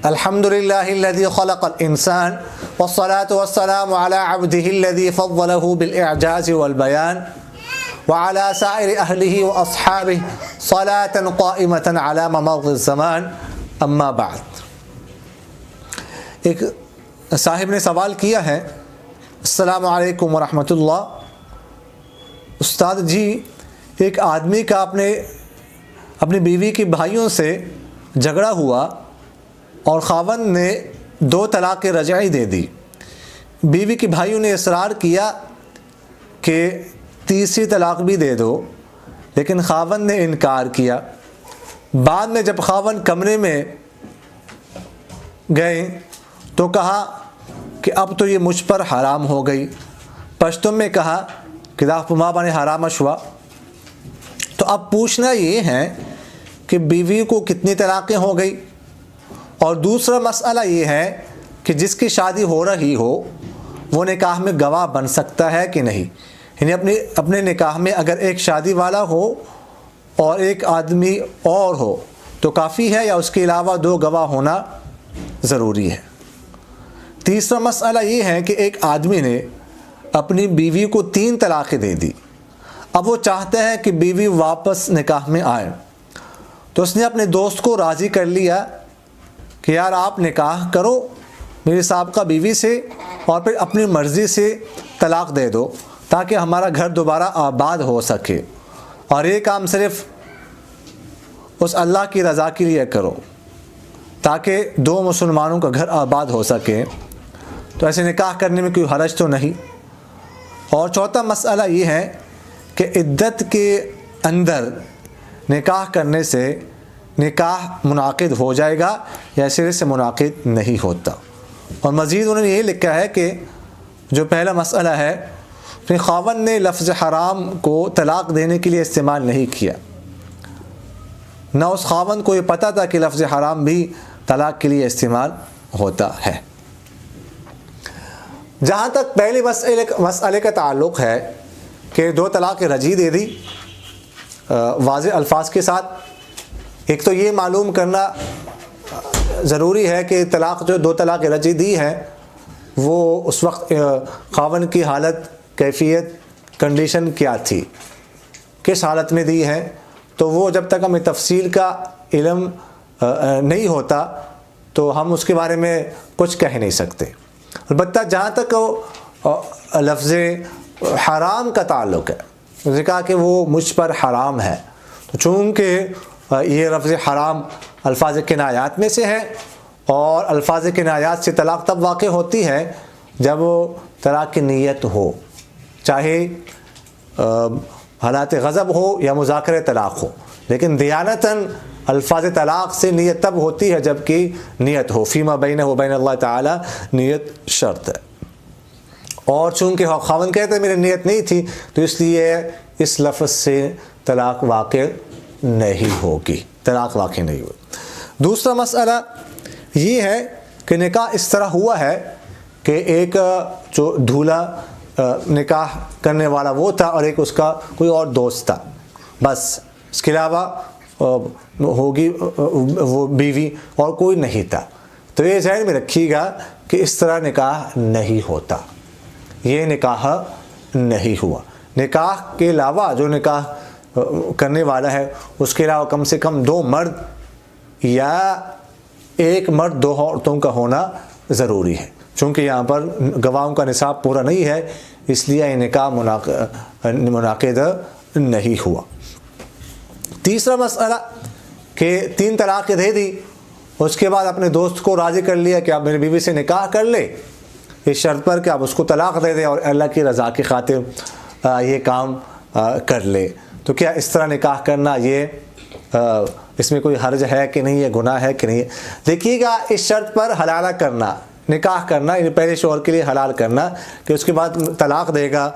الحمد للہ الذی خلق الانسان والصلاة والسلام على عبده الذي فضله بالاعجاز والبیان وعلى سائر اہلہ واصحابہ صلاة قائمة على ممر الزمان اما بعد۔ ایک صاحب نے سوال کیا ہے، السلام علیکم ورحمۃ اللہ، استاد جی ایک آدمی کا اپنی بیوی کے بھائیوں سے جھگڑا ہوا اور خاوند نے 2 طلاق رجعی دے دی۔ بیوی کے بھائیوں نے اصرار کیا کہ تیسری طلاق بھی دے دو، لیکن خاوند نے انکار کیا۔ بعد میں جب خاوند کمرے میں گئے تو کہا کہ اب تو یہ مجھ پر حرام ہو گئی۔ پشتو میں کہا کہ داخ پما بانے حرامش ہوا۔ تو اب پوچھنا یہ ہے کہ بیوی کو کتنی طلاقیں ہو گئی، اور دوسرا مسئلہ یہ ہے کہ جس کی شادی ہو رہی ہو وہ نکاح میں گواہ بن سکتا ہے کہ نہیں، یعنی اپنے نکاح میں اگر ایک شادی والا ہو اور ایک آدمی اور ہو تو کافی ہے یا اس کے علاوہ 2 گواہ ہونا ضروری ہے۔ تیسرا مسئلہ یہ ہے کہ ایک آدمی نے اپنی بیوی کو 3 طلاقیں دے دی، اب وہ چاہتا ہے کہ بیوی واپس نکاح میں آئے، تو اس نے اپنے دوست کو راضی کر لیا کہ یار آپ نکاح کرو میری سابقہ بیوی سے اور پھر اپنی مرضی سے طلاق دے دو تاکہ ہمارا گھر دوبارہ آباد ہو سکے، اور یہ کام صرف اس اللہ کی رضا کے لیے کرو تاکہ 2 مسلمانوں کا گھر آباد ہو سکے، تو ایسے نکاح کرنے میں کوئی حرج تو نہیں۔ اور چوتھا مسئلہ یہ ہے کہ عدت کے اندر نکاح کرنے سے نکاح منعقد ہو جائے گا یا سرے سے منعقد نہیں ہوتا۔ اور مزید انہوں نے یہ لکھا ہے کہ جو پہلا مسئلہ ہے کہ خاوند نے لفظ حرام کو طلاق دینے کے لیے استعمال نہیں کیا، نہ اس خاوند کو یہ پتہ تھا کہ لفظ حرام بھی طلاق کے لیے استعمال ہوتا ہے۔ جہاں تک پہلے مسئلے کا تعلق ہے کہ 2 طلاق رجعی دے دی واضح الفاظ کے ساتھ، ایک تو یہ معلوم کرنا ضروری ہے کہ جو 2 طلاق رجعی دی ہے وہ اس وقت خاوند کی حالت، کیفیت، کنڈیشن کیا تھی، کس حالت میں دی ہے، تو وہ جب تک ہمیں تفصیل کا علم نہیں ہوتا تو ہم اس کے بارے میں کچھ کہہ نہیں سکتے۔ البتہ جہاں تک لفظ حرام کا تعلق ہے، اس نے کہا کہ وہ مجھ پر حرام ہے، تو چونکہ یہ لفظ حرام الفاظ کنایات میں سے ہے، اور الفاظ کنایات سے طلاق تب واقع ہوتی ہے جب طلاق کی نیت ہو، چاہے حالات غضب ہو یا مذاکرہ طلاق ہو، لیکن دیانتاً الفاظ طلاق سے نیت تب ہوتی ہے جب کہ نیت ہو، فیما بینہ و بین اللہ تعالی نیت شرط ہے۔ اور چونکہ خاوند کہتے ہیں میری نیت نہیں تھی تو اس لیے اس لفظ سے طلاق واقع نہیں ہوگی، طلاق واقع نہیں ہوگی۔ دوسرا مسئلہ یہ ہے کہ نکاح اس طرح ہوا ہے کہ ایک جو دولہا نکاح کرنے والا وہ تھا اور ایک اس کا کوئی اور دوست تھا، بس اس کے علاوہ ہوگی وہ بیوی اور کوئی نہیں تھا، تو یہ ذہن میں رکھیے گا کہ اس طرح نکاح نہیں ہوتا، یہ نکاح نہیں ہوا۔ نکاح کے علاوہ جو نکاح کرنے والا ہے اس کے علاوہ کم سے کم 2 مرد یا 1 مرد 2 عورتوں کا ہونا ضروری ہے، چونکہ یہاں پر گواہوں کا نصاب پورا نہیں ہے، اس لیے یہ نکاح منعقد نہیں ہوا۔ تیسرا مسئلہ کہ 3 طلاق دے دی، اس کے بعد اپنے دوست کو راضی کر لیا کہ آپ میری بیوی سے نکاح کر لے اس شرط پر کہ آپ اس کو طلاق دے دیں اور اللہ کی رضا کی خاطر یہ کام کر لے، تو کیا اس طرح نکاح کرنا یہ اس میں کوئی حرج ہے کہ نہیں، یہ گناہ ہے کہ نہیں؟ دیکھیے گا اس شرط پر حلالہ کرنا، نکاح کرنا، یعنی پہلے شوہر کے لیے حلال کرنا کہ اس کے بعد طلاق دے گا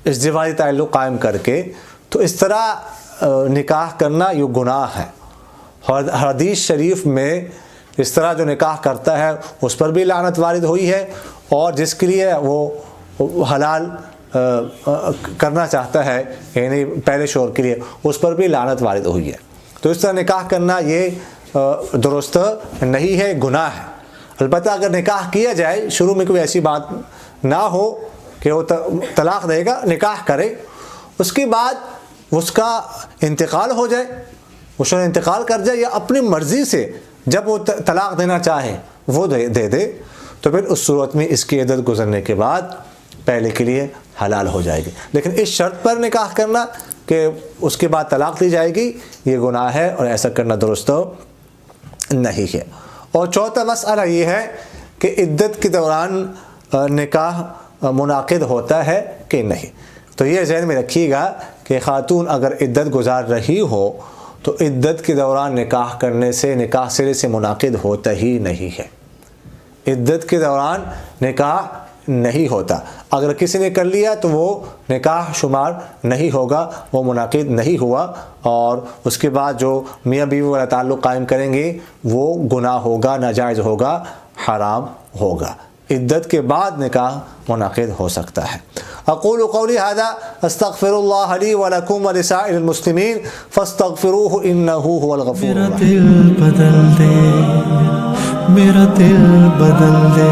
ازدواجی تعلق قائم کر کے، تو اس طرح نکاح کرنا یہ گناہ ہے۔ اور حدیث شریف میں اس طرح جو نکاح کرتا ہے اس پر بھی لعنت وارد ہوئی ہے، اور جس کے لیے وہ حلال کرنا چاہتا ہے یعنی پہلے شوہر کے لیے اس پر بھی لعنت وارد ہوئی ہے۔ تو اس طرح نکاح کرنا یہ درست نہیں ہے، گناہ ہے۔ البتہ اگر نکاح کیا جائے، شروع میں کوئی ایسی بات نہ ہو کہ وہ طلاق دے گا، نکاح کرے، اس کے بعد اس کا انتقال ہو جائے، وہ شوہر انتقال کر جائے، یا اپنی مرضی سے جب وہ طلاق دینا چاہے وہ دے دے، تو پھر اس صورت میں اس کی عدت گزرنے کے بعد پہلے کے لیے حلال ہو جائے گی۔ لیکن اس شرط پر نکاح کرنا کہ اس کے بعد طلاق دی جائے گی، یہ گناہ ہے اور ایسا کرنا درست نہیں ہے۔ اور چوتھا مسئلہ یہ ہے کہ عدت کے دوران نکاح منعقد ہوتا ہے کہ نہیں۔ تو یہ ذہن میں رکھیے گا کہ خاتون اگر عدت گزار رہی ہو تو عدت کے دوران نکاح کرنے سے نکاح سرے سے منعقد ہوتا ہی نہیں ہے۔ عدت کے دوران نکاح نہیں ہوتا، اگر کسی نے کر لیا تو وہ نکاح شمار نہیں ہوگا، وہ منعقد نہیں ہوا، اور اس کے بعد جو میاں بیوی والا تعلق قائم کریں گے وہ گناہ ہوگا، ناجائز ہوگا، حرام ہوگا۔ عدت کے بعد نکاح منعقد ہو سکتا ہے۔ اقول قولی ھذا استغفر اللہ لی ولکم ولسائر المسلمین فاستغفروہ انہ ھو الغفور الرحیم۔ میرا دل بدل دے،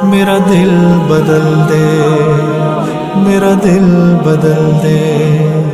میرا دل بدل دے، میرا دل بدل دے۔